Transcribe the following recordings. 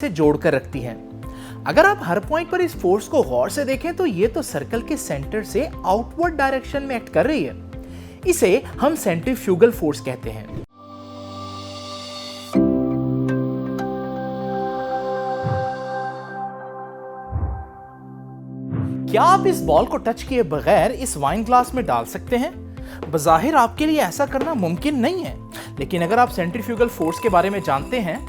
से जोड़कर रखती है। अगर आप हर पॉइंट पर इस फोर्स को गौर से देखें तो ये तो सर्कल के सेंटर से आउटवर्ड डायरेक्शन में एक्ट कर रही है। इसे हम सेंट्रीफ्यूगल फोर्स कहते हैं। क्या आप इस बॉल को टच किए बगैर इस वाइन ग्लास में डाल सकते हैं? बज़ाहिर आपके लिए ऐसा करना मुमकिन नहीं है, लेकिन अगर आप सेंट्रीफ्यूगल फोर्स के बारे में जानते हैं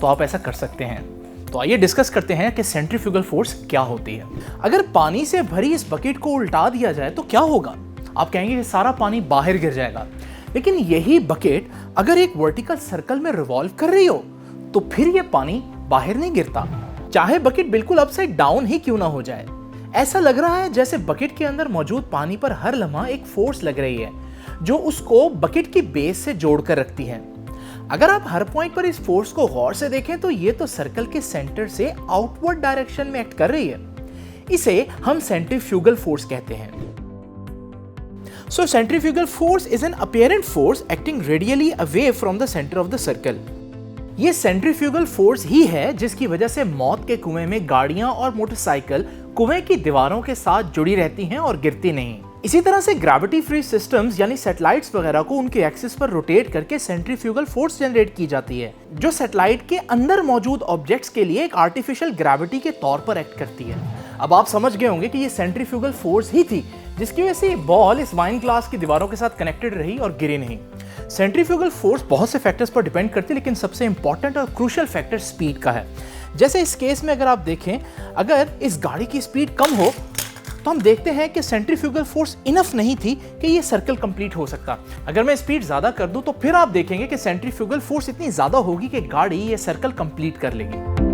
तो आप ऐसा कर सकते हैं। तो आइए डिस्कस करते हैं कि सेंट्रीफ्यूगल फोर्स क्या होती है। अगर पानी से भरी इस बकेट को उल्टा दिया जाए तो क्या होगा? आप कहेंगे कि सारा पानी बाहर गिर जाएगा, लेकिन यही बकेट अगर एक वर्टिकल सर्कल में रिवॉल्व कर रही हो तो फिर यह पानी बाहर नहीं गिरता, चाहे बकेट बिल्कुल अपसाइड डाउन ही क्यों ना हो जाए। ऐसा लग रहा है जैसे बकेट के अंदर मौजूद पानी पर हर लम्हा एक फोर्स लग रही है जो उसको बकेट की बेस से जोड़कर रखती है। अगर आप हर पॉइंट पर इस फोर्स को गौर से देखें तो ये तो सर्कल के सेंटर से आउटवर्ड डायरेक्शन में एक्ट कर रही है। इसे हम सेंट्रीफ्यूगल फोर्स कहते हैं। So centrifugal force is an apparent force acting radially away from the centre of the circle. ये सेंट्रीफ्यूगल फोर्स ही है जिसकी वजह से मौत के कुएं में गाड़ियां और मोटरसाइकिल कुएं की दीवारों के साथ जुड़ी रहती हैं और गिरती नहीं। इसी तरह से ग्रेविटी फ्री सिस्टम्स यानी सैटेलाइट्स वगैरह को उनके एक्सिस पर रोटेट करके सेंट्रीफ्यूगल फोर्स जनरेट की जाती है, जो सैटेलाइट के अंदर मौजूद ऑब्जेक्ट्स के लिए एक आर्टिफिशियल ग्रेविटी के तौर पर एक्ट करती है। अब आप समझ गए होंगे कि ये सेंट्रीफ्यूगल फोर्स ही थी जिसकी वजह से बॉल इस वाइन ग्लास की दीवारों के साथ कनेक्टेड रही और गिरी नहीं। सेंट्रीफ्यूगल फोर्स बहुत से फैक्टर्स पर डिपेंड करती है, लेकिन सबसे इंपॉर्टेंट और क्रूशियल फैक्टर स्पीड का है। जैसे इस केस में अगर आप देखें, अगर इस गाड़ी की स्पीड कम हो तो हम देखते हैं कि सेंट्रीफ्यूगल फोर्स इनफ नहीं थी कि ये सर्कल कंप्लीट हो सकता। अगर मैं स्पीड ज्यादा कर दूं तो फिर आप देखेंगे कि सेंट्रीफ्यूगल फोर्स इतनी ज्यादा होगी कि गाड़ी ये सर्कल कंप्लीट कर लेगी।